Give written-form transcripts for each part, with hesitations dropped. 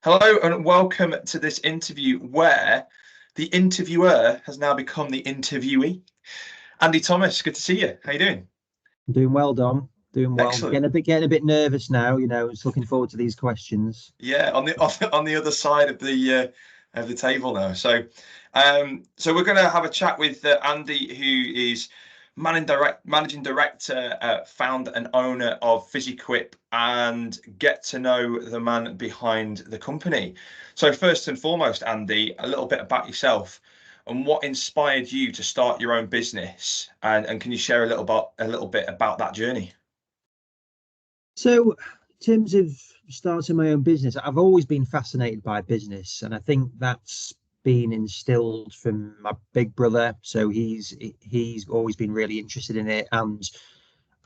Hello and welcome to this interview where the interviewer has now become the interviewee. Andy Thomas, good to see you. How you doing? Doing well, Dom. Doing well. Excellent. Getting a bit nervous now. Just looking forward to these questions. Yeah, on the other side of the table now. So we're going to have a chat with Andy, who is managing director, founder and owner of Physiquipe, and get to know the man behind the company. So first and foremost, Andy, a little bit about yourself and what inspired you to start your own business, and can you share a little bit about that journey? So, in terms of starting my own business, I've always been fascinated by business, and I think that's been instilled from my big brother. So he's always been really interested in it, and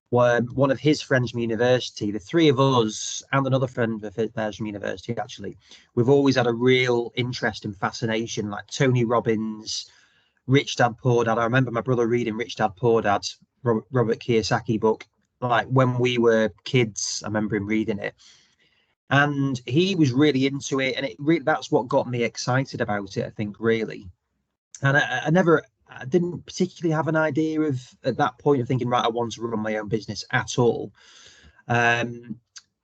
one of his friends from university, the three of us and another friend of theirs from university, actually, we've always had a real interest and fascination, like Tony Robbins, Rich Dad Poor Dad. I remember my brother reading Rich Dad Poor Dad, Robert Kiyosaki book, like when we were kids. I remember him reading it, and he was really into it, and that's what got me excited about it, I think, really. And I didn't particularly have an idea of at that point of thinking, right, I want to run my own business at all. And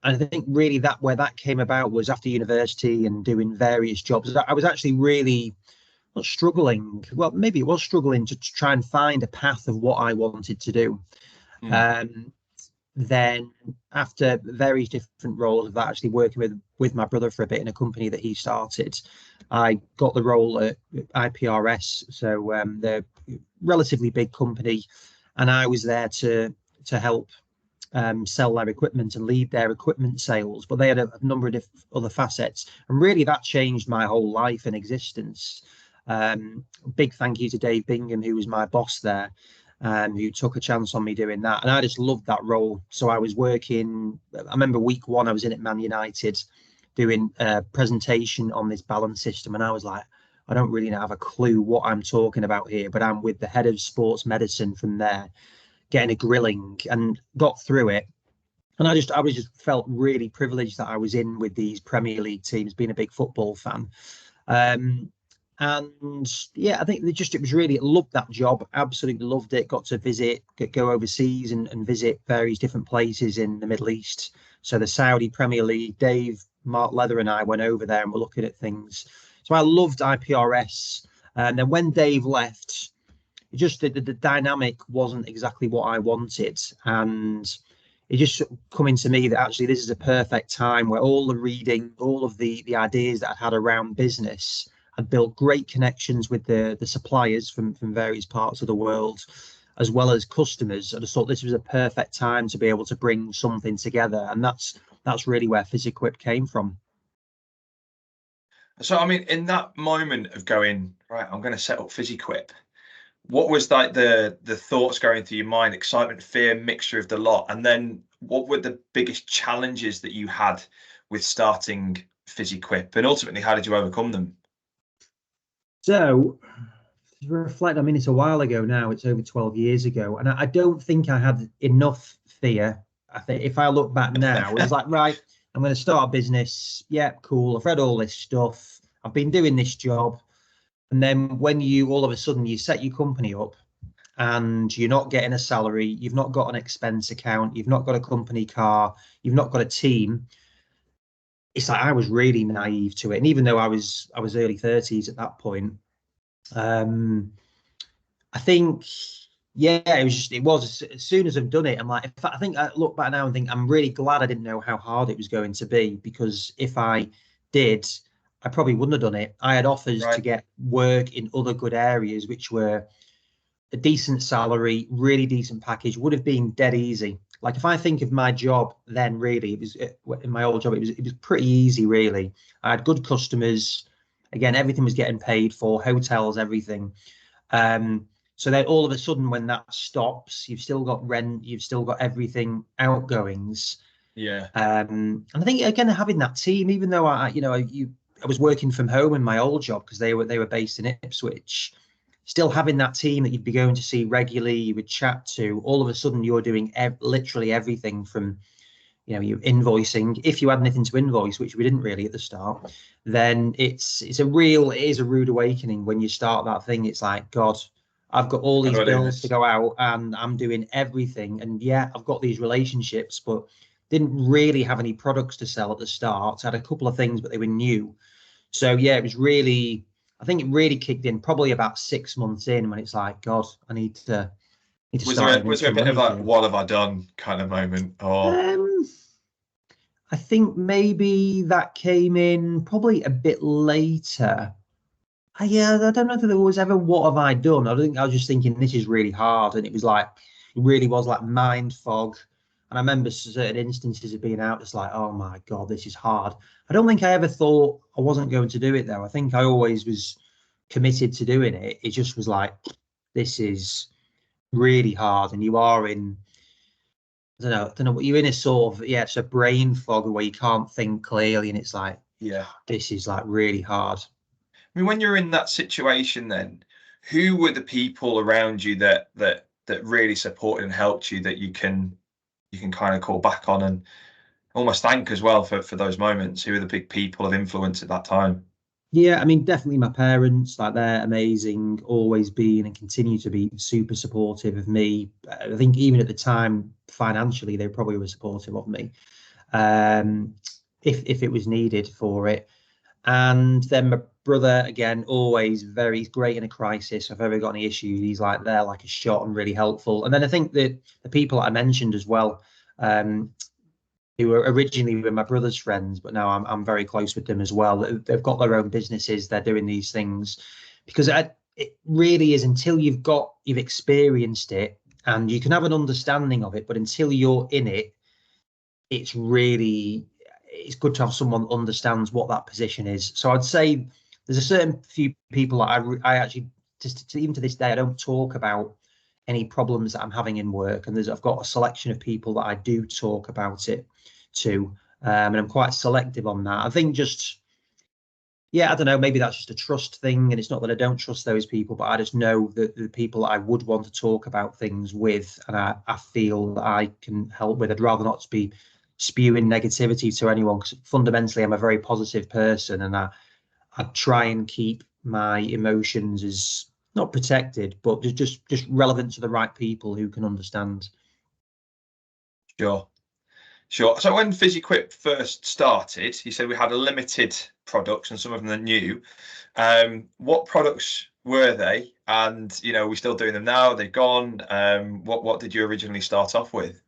I think really that where that came about was after university and doing various jobs. I was actually really not struggling. Well, maybe it was struggling to try and find a path of what I wanted to do. Hmm. Then after various different roles of that, actually working with my brother for a bit in a company that he started, I got the role at IPRS. So they're a relatively big company, and I was there to help sell their equipment and lead their equipment sales. But they had a number of other facets, and really that changed my whole life and existence. Big thank you to Dave Bingham, who was my boss there, who took a chance on me doing that. And I just loved that role. So I was working, I remember week one, I was in at Man United doing a presentation on this balance system. And I was like, I don't really have a clue what I'm talking about here, but I'm with the head of sports medicine from there, getting a grilling, and got through it. And I was just felt really privileged that I was in with these Premier League teams, being a big football fan. Um, and yeah, I think it was really loved that job, absolutely loved it. Got to go overseas and visit various different places in the Middle East. So the Saudi Premier League, Mark Leather and I went over there and were looking at things. So I loved IPRS. And then when Dave left, the dynamic wasn't exactly what I wanted. And it just coming to me that actually this is a perfect time where all the reading, all of the ideas that I'd had around business, I'd built great connections with the suppliers from various parts of the world, as well as customers. I just thought this was a perfect time to be able to bring something together. And that's really where Physiquipe came from. So, I mean, in that moment of going, right, I'm going to set up Physiquip, what was like the thoughts going through your mind? Excitement, fear, mixture of the lot, and then what were the biggest challenges that you had with starting Physiquip, and ultimately how did you overcome them? So to reflect, I mean, it's a while ago now, it's over 12 years ago, and I don't think I had enough fear. I think if I look back now, it was like, right, I'm going to start a business. Yeah, cool. I've read all this stuff. I've been doing this job. And then when you all of a sudden you set your company up and you're not getting a salary, you've not got an expense account, you've not got a company car, you've not got a team. It's like I was really naive to it. And even though I was early 30s at that point, um, I think, yeah, it was as soon as I've done it, I'm like, I think I look back now and think I'm really glad I didn't know how hard it was going to be, because if I did, I probably wouldn't have done it. I had offers to Right. get work in other good areas, which were a decent salary, really decent package, would have been dead easy. Like if I think of my job then, really, it was in my old job, it was pretty easy, really. I had good customers. Again, everything was getting paid for, hotels, everything. So then all of a sudden, when that stops, you've still got rent, you've still got everything outgoings. Yeah. And I think again, having that team, even though I was working from home in my old job because they were based in Ipswich, still having that team that you'd be going to see regularly, you would chat to. All of a sudden, you're doing literally everything from you know, you're invoicing. If you had anything to invoice, which we didn't really at the start, then it is a rude awakening when you start that thing. It's like, God, I've got all How these do I do bills to this? go out and I'm doing everything. And yeah, I've got these relationships, but didn't really have any products to sell at the start. I had a couple of things, but they were new. So yeah, it was really, I think it really kicked in probably about 6 months in when it's like, God, I need to start earning Was there a some bit of money a again. what have I done kind of moment? Or Um, I think maybe that came in probably a bit later. Yeah, I don't know if there was ever what have I done. I think I was just thinking this is really hard, and it was like it really was like mind fog. And I remember certain instances of being out, just like, oh my God, this is hard. I don't think I ever thought I wasn't going to do it though. I think I always was committed to doing it. It just was like, this is really hard, and you are in I don't know, you're in a sort of, yeah, it's a brain fog where you can't think clearly, and it's like, yeah. this is like really hard. I mean, when you're in that situation, then who were the people around you that really supported and helped you that you can kind of call back on and almost thank as well for those moments? Who are the big people of influence at that time? Yeah, I mean, definitely my parents, like they're amazing, always been and continue to be super supportive of me. I think even at the time, financially, they probably were supportive of me, um, if it was needed for it. And then my brother, again, always very great in a crisis. If I've ever got any issues, he's like there like a shot and really helpful. And then I think that the people that I mentioned as well, um, who were originally were my brother's friends, but now I'm very close with them as well. They've got their own businesses. They're doing these things because it really is until you've experienced it and you can have an understanding of it, but until you're in it, it's really it's good to have someone that understands what that position is. So I'd say there's a certain few people that I actually just even to this day I don't talk about any problems that I'm having in work, and I've got a selection of people that I do talk about it to, and I'm quite selective on that. I think just yeah, I don't know, maybe that's just a trust thing, and it's not that I don't trust those people, but I just know that the people that I would want to talk about things with, and I feel that I can help with. I'd rather not be spewing negativity to anyone because fundamentally I'm a very positive person, and I try and keep my emotions as not protected, but just relevant to the right people who can understand. Sure. Sure. So when Physiquipe first started, you said we had a limited products and some of them are new. What products were they? And are we still doing them now? Are they gone? What did you originally start off with?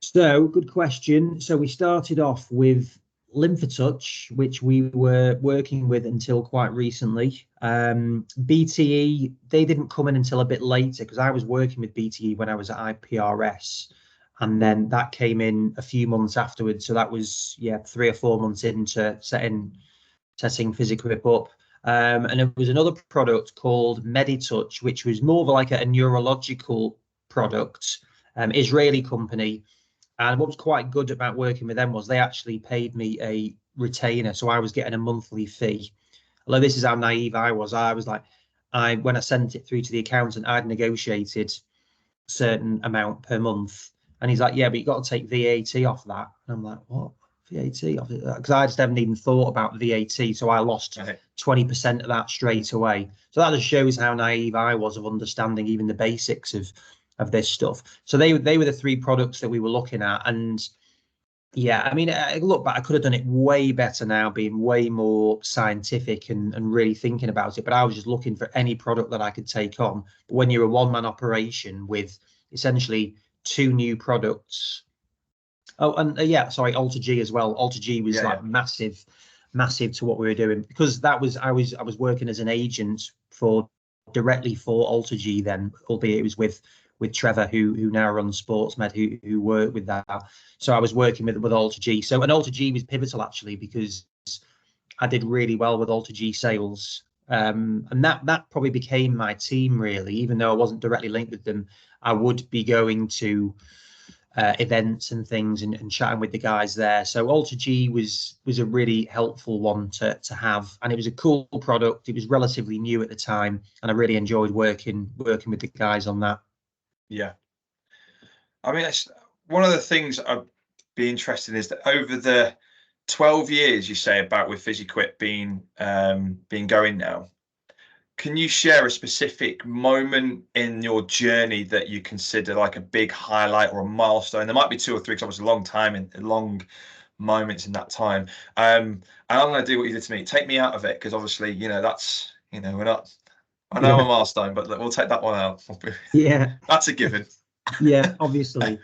So, good question. So, we started off with Lymphatouch, which we were working with until quite recently. BTE, they didn't come in until a bit later because I was working with BTE when I was at IPRS. And then that came in a few months afterwards. So that was, yeah, 3 or 4 months into setting Physiquipe up. And it was another product called Meditouch, which was more of like a neurological product, Israeli company. And what was quite good about working with them was they actually paid me a retainer. So I was getting a monthly fee. Although this is how naive I was. I was like, when I sent it through to the accountant, I'd negotiated a certain amount per month. And he's like, yeah, but you got to take VAT off that. And I'm like, what? VAT off it? Because I just haven't even thought about VAT. So I lost Right. 20% of that straight away. So that just shows how naive I was of understanding even the basics of this stuff. So they were the three products that we were looking at. And yeah, I mean, look back, I could have done it way better now, being way more scientific and really thinking about it. But I was just looking for any product that I could take on. But when you're a one-man operation with essentially two new products. Oh, and yeah, sorry, Alter G as well. Alter G was Yeah, yeah. like massive, massive to what we were doing because that was I was working as an agent for directly for Alter G then, albeit it was with Trevor who now runs SportsMed who worked with that. So I was working with Alter G. So and Alter G was pivotal actually because I did really well with Alter G sales. And that probably became my team really, even though I wasn't directly linked with them. I would be going to events and things and chatting with the guys there. So Alter G was a really helpful one to have, and it was a cool product. It was relatively new at the time, and I really enjoyed working with the guys on that. Yeah. I mean, it's one of the things be interesting is that over the 12 years you say about with Physiquipe being going now, can you share a specific moment in your journey that you consider like a big highlight or a milestone? There might be two or three, because it was a long time and long moments in that time. And I'm going to do what you did to me. Take me out of it, because obviously, that's, we're not. I know I'm a milestone, but we'll take that one out. Yeah, that's a given. Yeah, obviously.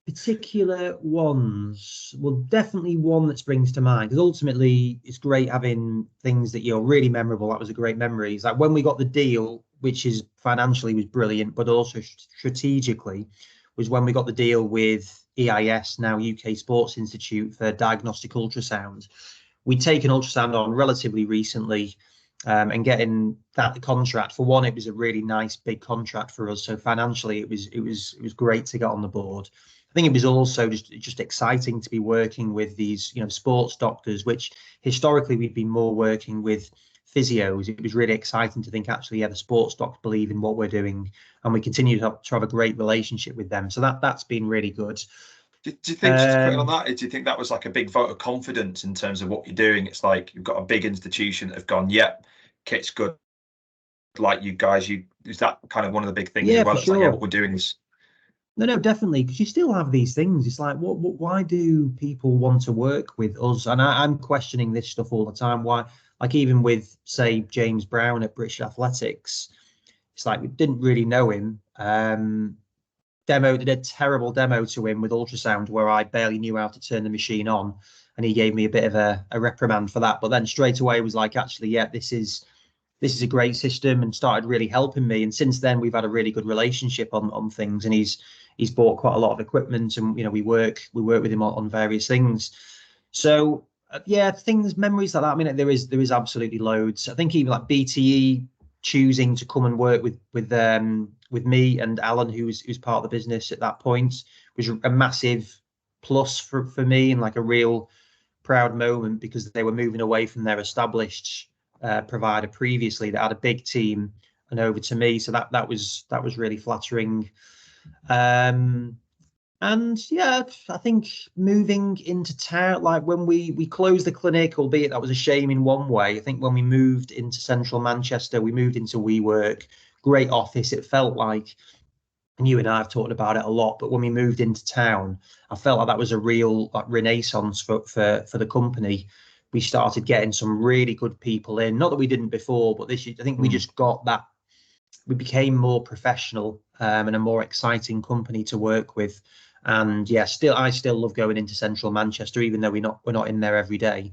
Particular ones, well, definitely one that springs to mind, because ultimately it's great having things that you're really memorable. That was a great memory. It's like when we got the deal, which is financially was brilliant, but also strategically was when we got the deal with EIS, now UK Sports Institute, for diagnostic ultrasound. We'd taken ultrasound on relatively recently, and getting that contract, for one, it was a really nice big contract for us. So financially, it was great to get on the board. I think it was also just exciting to be working with these, sports doctors, which historically we'd been more working with physios. It was really exciting to think, actually, yeah, the sports docs believe in what we're doing, and we continue to have a great relationship with them. So that's been really good. Do you think, just putting on that, do you think that was like a big vote of confidence in terms of what you're doing? It's like you've got a big institution that have gone, yep, kit's good. Like you guys, is that kind of one of the big things as well? For It's sure. like, yeah, what we're doing is. No, definitely, because you still have these things. It's like, why do people want to work with us? And I'm questioning this stuff all the time. Why, like even with, say, James Brown at British Athletics, it's like we didn't really know him. Did a terrible demo to him with ultrasound where I barely knew how to turn the machine on, and he gave me a bit of a reprimand for that. But then straight away was like, actually, yeah, this is a great system, and started really helping me. And since then, we've had a really good relationship on things, and he's bought quite a lot of equipment, and we work with him on various things. So yeah, memories like that. I mean, there is absolutely loads. I think even like BTE choosing to come and work with me and Alan, who's part of the business at that point, was a massive plus for me, and like a real proud moment, because they were moving away from their established provider previously that had a big team and over to me. So that was really flattering. And yeah, I think moving into town, like when we closed the clinic, albeit that was a shame in one way. I think when we moved into central Manchester, we moved into WeWork, great office. It felt like, and you and I have talked about it a lot, but when we moved into town, I felt like that was a real like renaissance for the company. We started getting some really good people in. Not that we didn't before, but this year, I think we just got that. We became more professional, and a more exciting company to work with. And yeah, I still love going into central Manchester, even though we're not in there every day.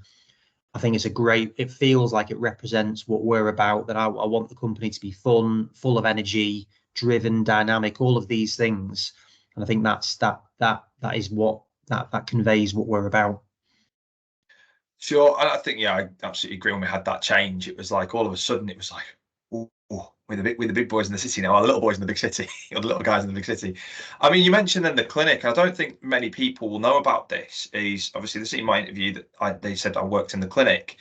I think it feels like it represents what we're about, that I want the company to be fun, full of energy, driven, dynamic, all of these things. And I think that is what that conveys what we're about. Sure, and I think, yeah, I absolutely agree. When we had that change, it was like all of a sudden it was like, oh, we're the big boys in the city now, or the little boys in the big city, or the little guys in the big city. I mean, you mentioned then the clinic. I don't think many people will know about this. Is obviously this in my interview that they said I worked in the clinic.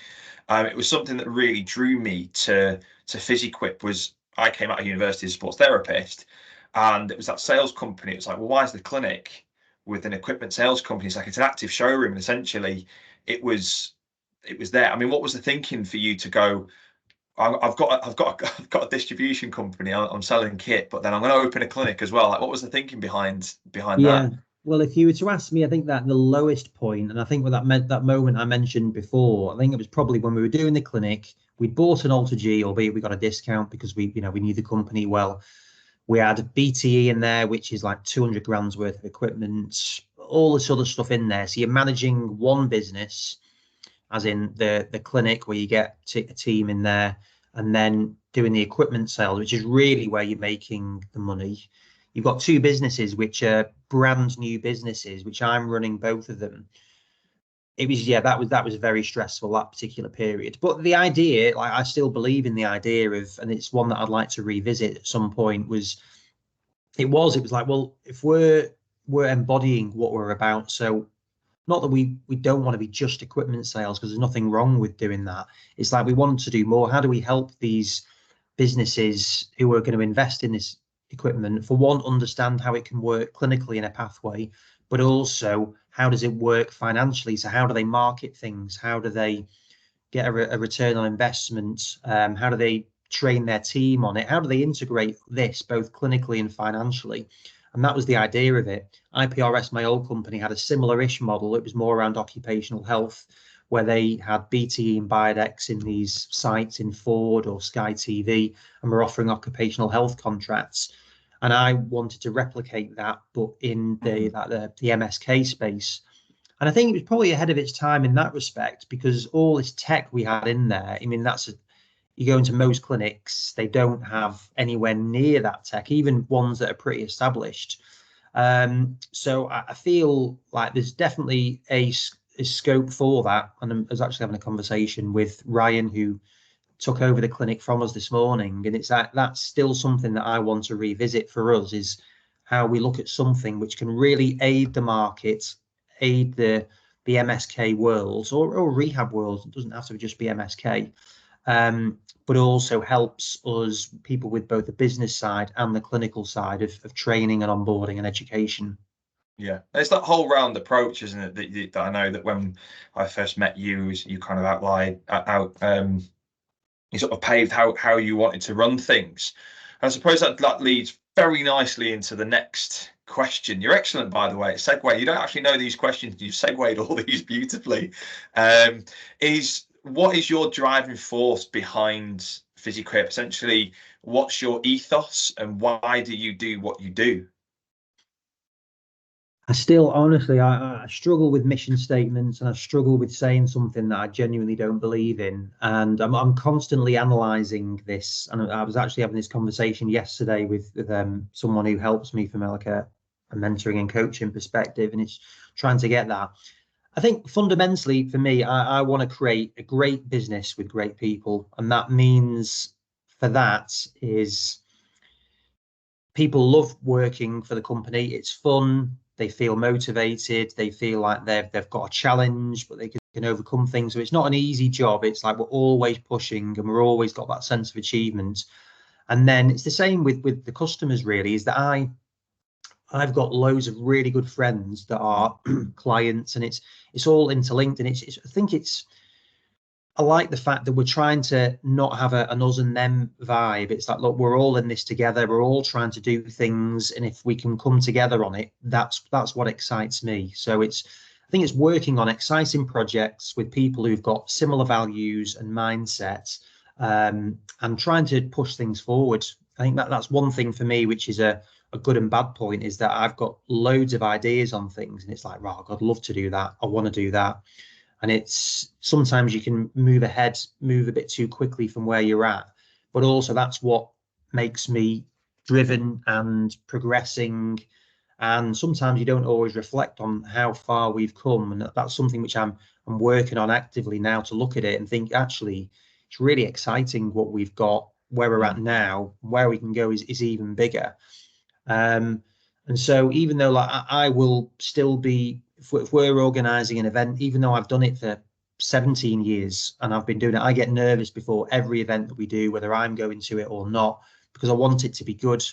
It was something that really drew me to Physiquipe. Was I came out of university as a sports therapist, and it was that sales company. It was like, well, why is the clinic with an equipment sales company? It's like it's an active showroom, and essentially it was there. I mean, what was the thinking for you to go, I've got a distribution company, I'm selling kit, but then I'm going to open a clinic as well? Like, what was the thinking behind Yeah. that? Well, if you were to ask me, I think that the lowest point, and I think what that meant, that moment I mentioned before, I think it was probably when we were doing the clinic. We'd bought an Alter G, albeit we got a discount because we knew the company well. We had BTE in there, which is like 200 grand's worth of equipment, all this other stuff in there. So you're managing one business, as in the clinic, where you get a team in there, and then doing the equipment sales, which is really where you're making the money. You've got two businesses which are brand new businesses, which I'm running both of them. It was, yeah, that was very stressful, that particular period. But the idea, like, I still believe in the idea of, and it's one that I'd like to revisit at some point, it was like, well, if we're embodying what we're about, so not that we don't want to be just equipment sales, because there's nothing wrong with doing that. It's like we want to do more. How do we help these businesses who are going to invest in this equipment, for one, understand how it can work clinically in a pathway, but also how does it work financially? So how do they market things? How do they get a return on investment? How do they train their team on it? How do they integrate this both clinically and financially? And that was the idea of it. IPRS, my old company, had a similar-ish model. It was more around occupational health, where they had BTE and Biodex in these sites in Ford or Sky TV, and were offering occupational health contracts. And I wanted to replicate that, but in the MSK space. And I think it was probably ahead of its time in that respect, because all this tech we had in there, I mean, you go into most clinics, they don't have anywhere near that tech, even ones that are pretty established. So I feel like there's definitely a scope for that. And I was actually having a conversation with Ryan, who took over the clinic from us this morning, and it's that's still something that I want to revisit for us, is how we look at something which can really aid the market, aid the MSK world or rehab world. It doesn't have to just be MSK, but also helps us, people with both the business side and the clinical side of training and onboarding and education. Yeah, it's that whole round approach, isn't it? That I know that when I first met you, you kind of outlined you sort of paved how you wanted to run things. And I suppose that leads very nicely into the next question. You're excellent, by the way. Segue. You don't actually know these questions. You've segued all these beautifully. What is your driving force behind Physiquipe? Essentially, what's your ethos and why do you do what you do? I still, honestly, I struggle with mission statements, and I struggle with saying something that I genuinely don't believe in. And I'm constantly analysing this. And I was actually having this conversation yesterday with someone who helps me from like a mentoring and coaching perspective, and it's trying to get that. I think fundamentally for me, I want to create a great business with great people, and that means for that is people love working for the company. It's fun. They feel motivated. They feel like they've got a challenge, but they can overcome things. So it's not an easy job. It's like we're always pushing, and we're always got that sense of achievement. And then it's the same with the customers. Really, is that I've got loads of really good friends that are clients, and it's all interlinked. And I think I like the fact that we're trying to not have an us and them vibe. It's like, look, we're all in this together. We're all trying to do things, and if we can come together on it, that's what excites me. So I think it's working on exciting projects with people who've got similar values and mindsets, and trying to push things forward. I think that's one thing for me, which is a good and bad point, is that I've got loads of ideas on things, and it's like, right, I'd love to do that. I want to do that. And it's sometimes you can move a bit too quickly from where you're at, but also that's what makes me driven and progressing. And sometimes you don't always reflect on how far we've come, and that's something which I'm working on actively now, to look at it and think, actually, it's really exciting what we've got, where we're at now, where we can go is even bigger. And so even though like I will still be, if we're organising an event, even though I've done it for 17 years and I've been doing it, I get nervous before every event that we do, whether I'm going to it or not, because I want it to be good.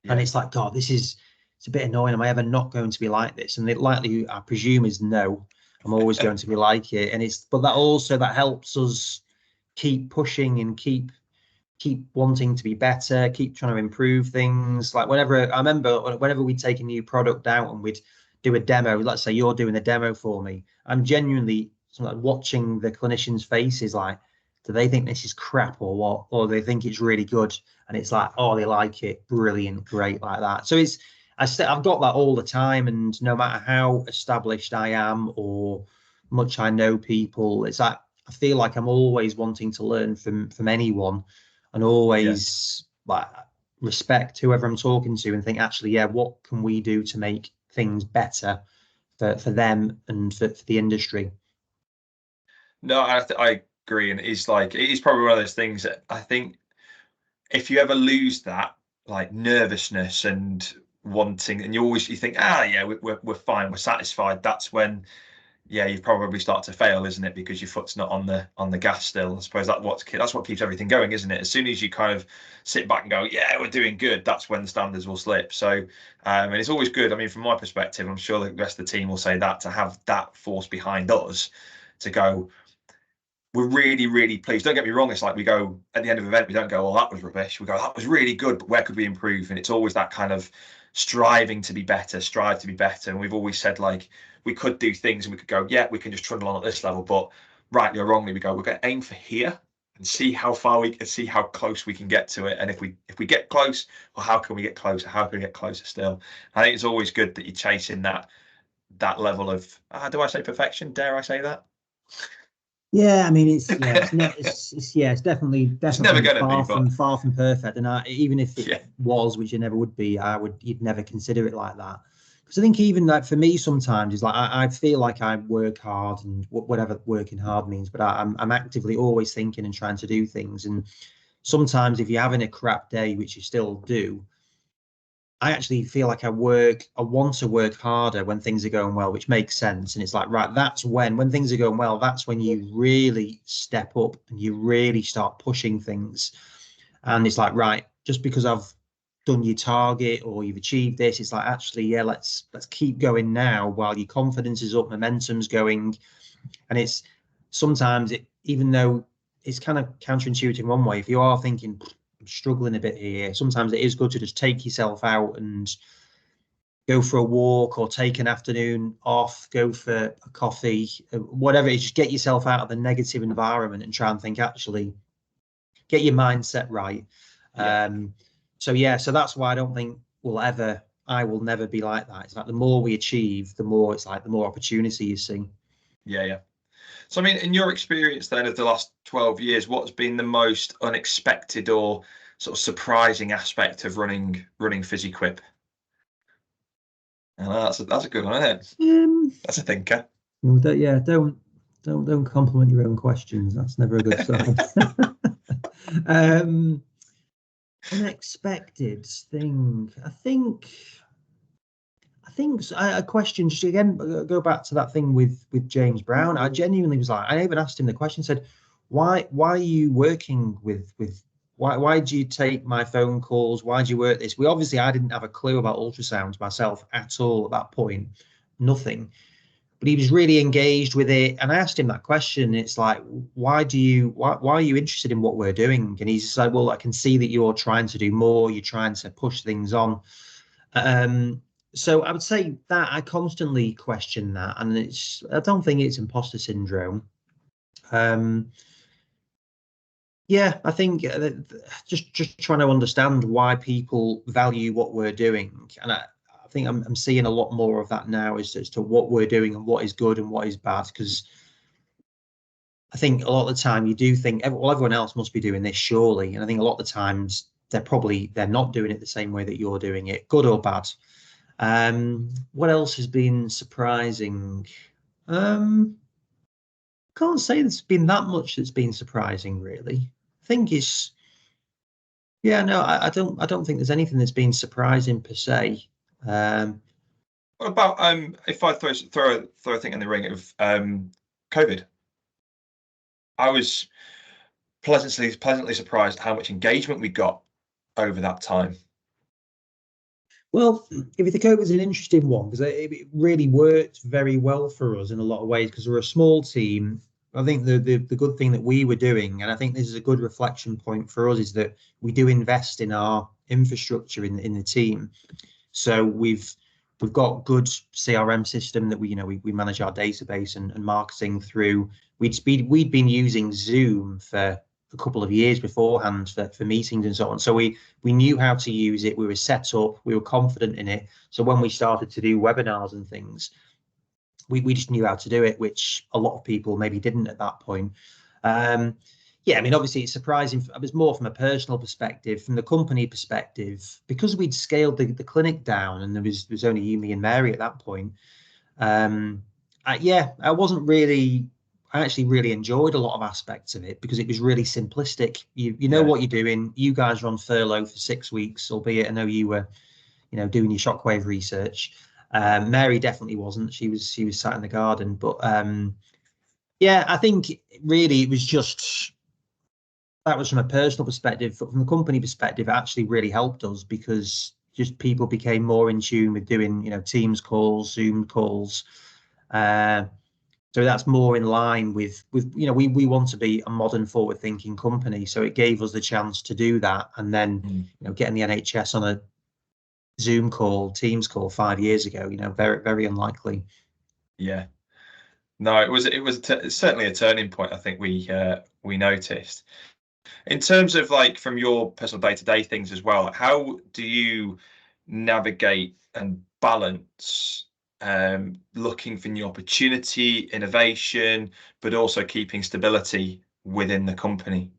Yeah. And it's like, God, it's a bit annoying. Am I ever not going to be like this? And the likely, I presume, is no. I'm always going to be like it. And but that helps us keep pushing and keep wanting to be better, keep trying to improve things. Like I remember whenever we'd take a new product out and we'd do a demo, let's say you're doing a demo for me, I'm genuinely like watching the clinicians' faces, like, do they think this is crap or what? Or they think it's really good? And it's like, oh, they like it, brilliant, great, like that. So I've got that all the time, and no matter how established I am or much I know people, it's like I feel like I'm always wanting to learn from anyone, and always like respect whoever I'm talking to, and think, actually, yeah, what can we do to make things better for them and for the industry? No, I agree, and it is probably one of those things that I think if you ever lose that like nervousness and wanting, and you think, yeah, we're fine, we're satisfied, that's when yeah, you probably start to fail, isn't it? Because your foot's not on the gas still. I suppose that's what keeps everything going, isn't it? As soon as you kind of sit back and go, yeah, we're doing good, that's when the standards will slip. So, and it's always good. I mean, from my perspective, I'm sure the rest of the team will say that, to have that force behind us to go, we're really, really pleased. Don't get me wrong. It's like we go at the end of the event, we don't go, "Oh, that was rubbish." We go, "That was really good, but where could we improve?" And it's always that kind of striving to be better, strive to be better. And we've always said, like, we could do things and we could go, "Yeah, we can just trundle on at this level," but rightly or wrongly, we go, "We're going to aim for here and see how far we can, see how close we can get to it. And if we get close, well, how can we get closer? How can we get closer still?" I think it's always good that you're chasing that level of, do I say perfection? Dare I say that? Yeah, I mean, it's definitely It's never going to be, far but from perfect. And even if it yeah. was, which it never would be, you'd never consider it like that. Because I think even like for me, sometimes it's like I feel like I work hard and whatever working hard means, but I'm actively always thinking and trying to do things. And sometimes if you're having a crap day, which you still do, I actually feel like I want to work harder when things are going well, which makes sense. And it's like, right, that's when things are going well, that's when you really step up and you really start pushing things. And it's like, right, just because I've done your target or you've achieved this, it's like, actually, yeah, let's keep going now while your confidence is up, momentum's going. And it's sometimes even though it's kind of counterintuitive in one way, if you are thinking, I'm struggling a bit here, sometimes it is good to just take yourself out and go for a walk or take an afternoon off, go for a coffee, whatever it is, just get yourself out of the negative environment and try and think, actually, get your mindset right. Yeah. So that's why I will never be like that. It's like the more we achieve, the more it's like the more opportunity you see. Yeah, yeah. So, I mean, in your experience then of the last 12 years, what's been the most unexpected or sort of surprising aspect of running Physiquipe? That's a good one, isn't it? That's a thinker. Well, don't compliment your own questions. That's never a good sign. Unexpected thing. I think a question, just again go back to that thing with James Brown. I genuinely was like, I even asked him the question, said, why are you working with why do you take my phone calls? Why do you work this? I didn't have a clue about ultrasounds myself at all at that point, nothing. But he was really engaged with it, and I asked him that question. It's like, why are you interested in what we're doing? And he's like, well, I can see that you're trying to do more, you're trying to push things on. So I would say that I constantly question that, and I don't think it's imposter syndrome. Yeah, I think just trying to understand why people value what we're doing, and I think I'm seeing a lot more of that now as to what we're doing and what is good and what is bad. Because I think a lot of the time you do think, well, everyone else must be doing this surely, and I think a lot of the times they're not doing it the same way that you're doing it, good or bad. What else has been surprising? Can't say there's been that much that's been surprising, really. I think no, I don't think there's anything that's been surprising per se. What about if I throw a thing in the ring of COVID? I was pleasantly surprised how much engagement we got over that time. Well, if you think it was an interesting one, because it really worked very well for us in a lot of ways, because we're a small team. I think the good thing that we were doing, and I think this is a good reflection point for us, is that we do invest in our infrastructure in the team. So we've got good CRM system that we manage our database and marketing through. We'd been using Zoom for a couple of years beforehand for meetings and so on. So we knew how to use it. We were set up. We were confident in it. So when we started to do webinars and things, we just knew how to do it, which a lot of people maybe didn't at that point. Yeah, I mean, obviously it's surprising. It was more from a personal perspective, from the company perspective, because we'd scaled the clinic down and there was only you, me, and Mary at that point. I wasn't really. I actually really enjoyed a lot of aspects of it because it was really simplistic. You know what you're doing. You guys are on furlough for 6 weeks, albeit I know you were, doing your shockwave research. Mary definitely wasn't. She was sat in the garden. But yeah, I think really it was just, that was from a personal perspective. But from a company perspective, it actually really helped us because just people became more in tune with doing, Teams calls, Zoom calls. So that's more in line with we want to be a modern, forward-thinking company. So it gave us the chance to do that, and then getting the NHS on a Zoom call, Teams call 5 years ago, very very unlikely. Yeah. No, it was certainly a turning point. I think we noticed. In terms of like from your personal day-to-day things as well, how do you navigate and balance looking for new opportunity, innovation, but also keeping stability within the company?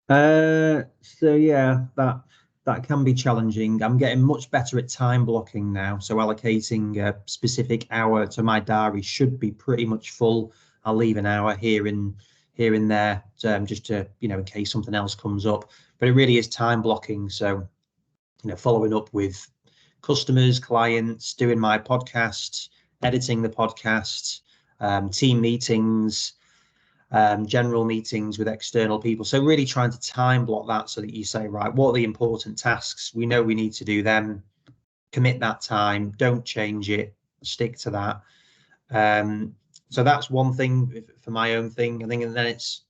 So yeah, that can be challenging. I'm getting much better at time blocking now. So allocating a specific hour to my diary should be pretty much full. I'll leave an hour here and there, just to, in case something else comes up. But it really is time blocking. So, following up with customers, clients, doing my podcast, editing the podcast, team meetings, general meetings with external people. So really trying to time block that so that you say, right, what are the important tasks? We know we need to do them, commit that time, don't change it, stick to that. So that's one thing for my own thing. I think, and then it's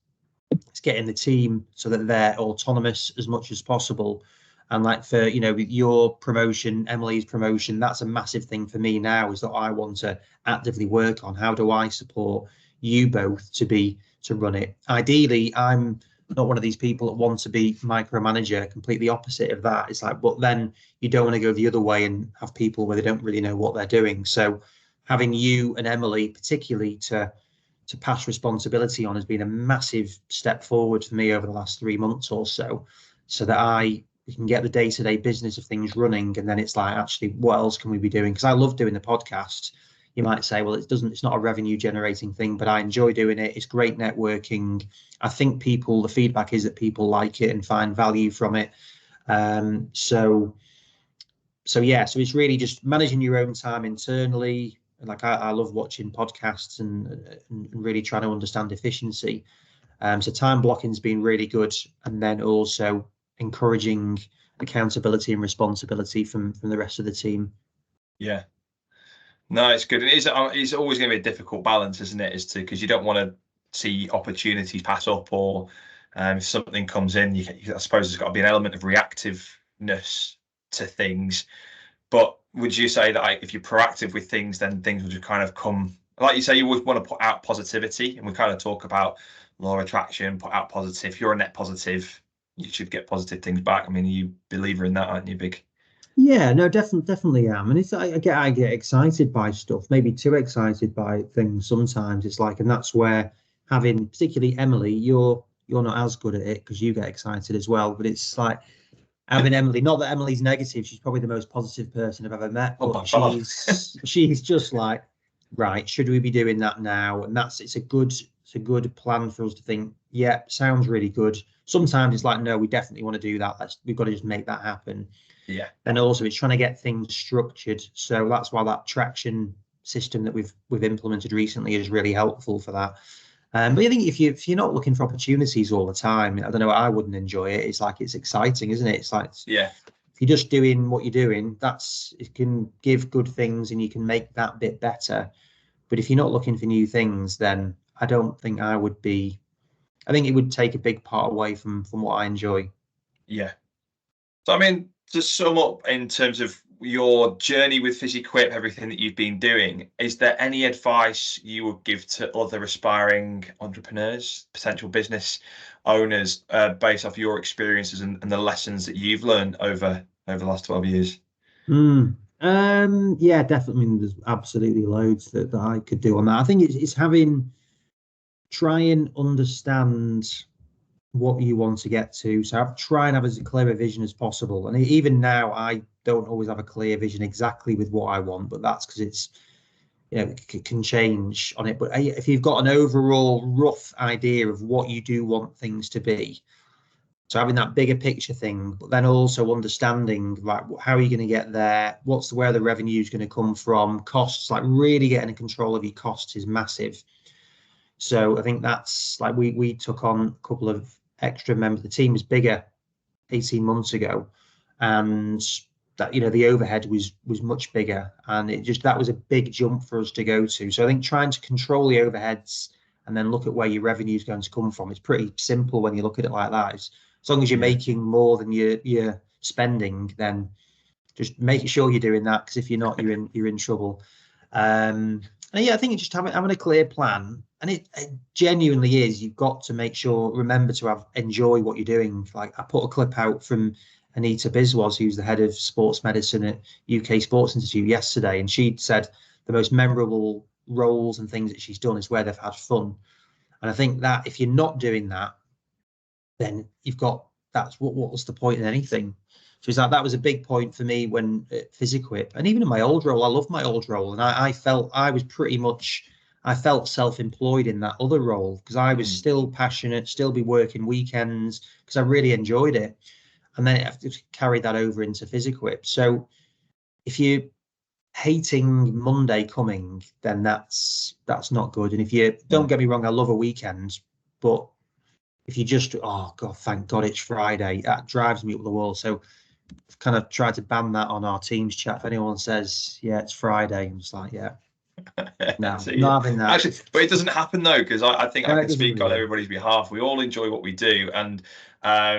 getting the team so that they're autonomous as much as possible. And like for, with your promotion, Emily's promotion, that's a massive thing for me now, is that I want to actively work on how do I support you both to run it. Ideally, I'm not one of these people that want to be micromanager, completely opposite of that. It's like, but then you don't want to go the other way and have people where they don't really know what they're doing. So having you and Emily particularly to pass responsibility on has been a massive step forward for me over the last 3 months or so that we can get the day-to-day business of things running. And then it's like, actually, what else can we be doing? Because I love doing the podcast. You might say, well, it's not a revenue generating thing, but I enjoy doing it. It's great networking. I think the feedback is that people like it and find value from it. So yeah, so it's really just managing your own time internally. Like I love watching podcasts and really trying to understand efficiency. So time blocking's been really good, and then also encouraging accountability and responsibility from the rest of the team. Yeah. No, it's good. It's always going to be a difficult balance, isn't it? Because you don't want to see opportunities pass up, or if something comes in, I suppose there's got to be an element of reactiveness to things. But would you say that if you're proactive with things, then things will just kind of come? Like you say, you always want to put out positivity, and we kind of talk about law of attraction, put out positive. If you're a net positive, you should get positive things back. I mean, you believer in that, aren't you, Big? Yeah, no, definitely am. And I get excited by stuff, maybe too excited by things sometimes. It's like, and that's where having, particularly Emily, you're not as good at it because you get excited as well. But it's like having Emily, not that Emily's negative, she's probably the most positive person I've ever met, Oh but my God. she's just like, right, should we be doing that now? And it's a good plan for us to think, yeah, sounds really good. Sometimes it's like, no, we definitely want to do that. We've got to just make that happen. Yeah. And also it's trying to get things structured. So that's why that traction system that we've implemented recently is really helpful for that. But I think if you're not looking for opportunities all the time, I don't know, I wouldn't enjoy it. It's like, it's exciting, isn't it? It's like, Yeah. if you're just doing what you're doing, it can give good things and you can make that bit better. But if you're not looking for new things, then I don't think I would be. I think it would take a big part away from what I enjoy. Yeah. So, I mean, to sum up in terms of your journey with Physiquipe, everything that you've been doing, is there any advice you would give to other aspiring entrepreneurs, potential business owners, based off your experiences and the lessons that you've learned over the last 12 years? Yeah, definitely. I mean, there's absolutely loads that I could do on that. I think it's try and understand what you want to get to. So try and have as clear a vision as possible. And even now, I don't always have a clear vision exactly with what I want, but that's because it can change on it. But if you've got an overall rough idea of what you do want things to be, So having that bigger picture thing, but then also understanding like how are you going to get there? Where the revenue is going to come from? Costs, like really getting in control of your costs is massive. So I think that's like we took on a couple of extra members. The team was bigger 18 months ago, and that the overhead was much bigger, and that was a big jump for us to go to. So I think trying to control the overheads and then look at where your revenue is going to come from, it's pretty simple when you look at it like that. As long as you're making more than you're spending, then just making sure you're doing that, because if you're not, you're in trouble. And yeah, I think it's just having a clear plan, and it genuinely is. You've got to remember to enjoy what you're doing. Like I put a clip out from Anita Biswas, who's the head of sports medicine at UK Sports Institute yesterday, and she said the most memorable roles and things that she's done is where they've had fun. And I think that if you're not doing that, then that's what's the point in anything. So it's like that was a big point for me when at Physiquipe, and even in my old role, I loved my old role, and I felt self-employed in that other role because I was still passionate, still be working weekends because I really enjoyed it, and then I have to carry that over into Physiquipe. So if you're hating Monday coming, then that's not good. And if you don't get me wrong, I love a weekend, but if you just, oh God, thank God it's Friday, that drives me up the wall. So I've kind of tried to ban that on our Teams chat. If anyone says, yeah, it's Friday, I'm just like, yeah, no, not having that. Actually, but it doesn't happen though, because I think I can speak on everybody's behalf. We all enjoy what we do, and I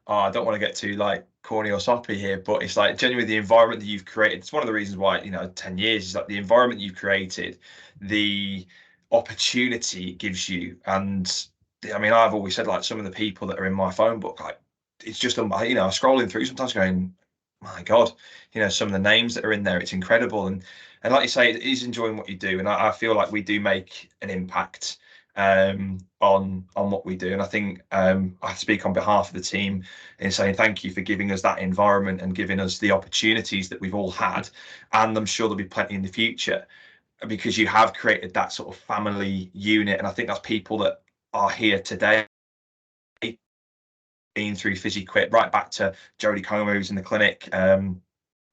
don't want to get too like corny or soppy here, but it's like genuinely the environment that you've created. It's one of the reasons why 10 years is like the environment you've created, the opportunity it gives you, and I mean, I've always said like some of the people that are in my phone book, like it's just scrolling through sometimes going, my God, some of the names that are in there, it's incredible. And like you say, it is enjoying what you do, and I feel like we do make an impact on what we do. And I think I speak on behalf of the team in saying thank you for giving us that environment and giving us the opportunities that we've all had, and I'm sure there'll be plenty in the future, because you have created that sort of family unit. And I think that's people that are here today, been through Physiquipe, right back to Jodie Comer, who's in the clinic, and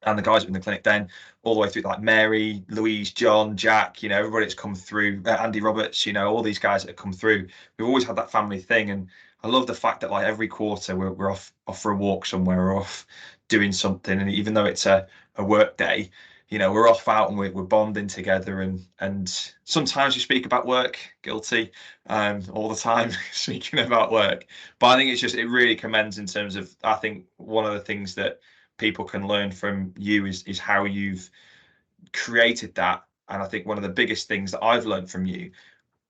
the guys in the clinic then, all the way through like Mary, Louise, John, Jack, everybody that's come through, Andy Roberts, all these guys that have come through. We've always had that family thing, and I love the fact that like every quarter we're off for a walk somewhere, we're off doing something, and even though it's a work day, we're off out and we're bonding together, and sometimes we speak about work, guilty, all the time speaking about work. But I think it really commends in terms of, I think one of the things that people can learn from you is how you've created that. And I think one of the biggest things that I've learned from you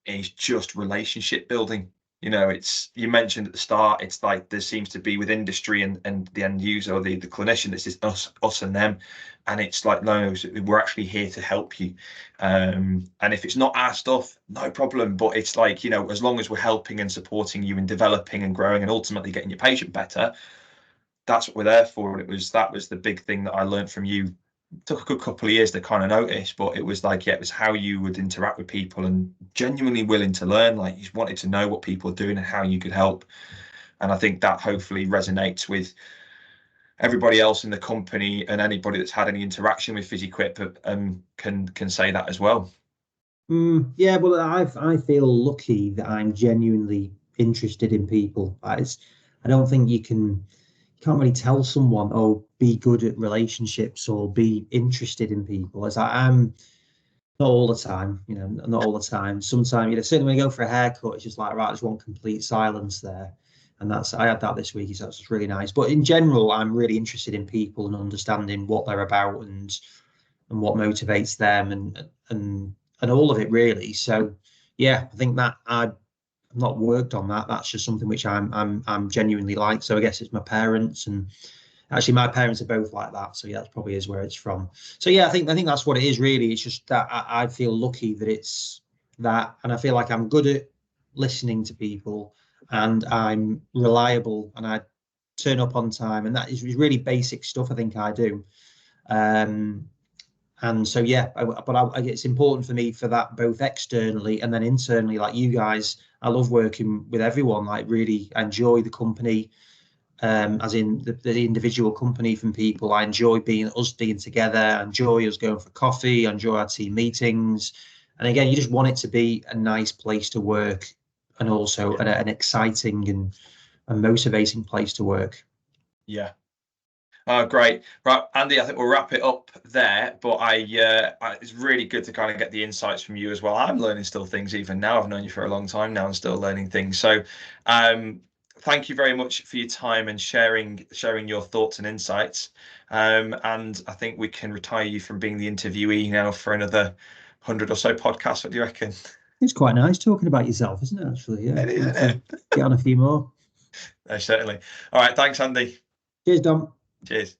is just relationship building. You mentioned at the start, it's like there seems to be with industry and the end user or the clinician, this is us and them, and it's like, no, we're actually here to help you, and if it's not our stuff, no problem, but it's like, as long as we're helping and supporting you and developing and growing and ultimately getting your patient better, that's what we're there for. And that was the big thing that I learned from you. It took a good couple of years to kind of notice, but it was like, it was how you would interact with people and genuinely willing to learn. Like you wanted to know what people are doing and how you could help. And I think that hopefully resonates with everybody else in the company, and anybody that's had any interaction with Physiquipe can say that as well. Yeah, well, I feel lucky that I'm genuinely interested in people. I don't think you can't really tell someone, oh, be good at relationships or be interested in people. As I'm not all the time, not all the time. Sometimes, certainly when you go for a haircut, it's just like, right, I just want complete silence there. And I had that this week, so that's just really nice. But in general, I'm really interested in people and understanding what they're about and what motivates them and all of it really. So yeah, I think that I've not worked on that. That's just something which I'm genuinely like. So I guess it's my parents, and actually my parents are both like that. So yeah, that probably is where it's from. So yeah, I think that's what it is really. It's just that I feel lucky that it's that, and I feel like I'm good at listening to people, and I'm reliable, and I turn up on time, and that is really basic stuff I think I do. And so yeah, it's important for me for that, both externally and then internally. Like you guys, I love working with everyone. Like really enjoy the company. as in the individual company from people. I enjoy us being together. I enjoy us going for coffee. I enjoy our team meetings. And again, you just want it to be a nice place to work, and also an exciting and a motivating place to work. Yeah. Oh, great. Right, Andy, I think we'll wrap it up there. But it's really good to kind of get the insights from you as well. I'm learning still things even now. I've known you for a long time now and still learning things. So, thank you very much for your time and sharing your thoughts and insights. And I think we can retire you from being the interviewee now for another 100 or so podcasts. What do you reckon? It's quite nice talking about yourself, isn't it? Actually, yeah. It is, isn't it? Get on a few more. No, certainly. All right. Thanks, Andy. Cheers, Dom. Cheers.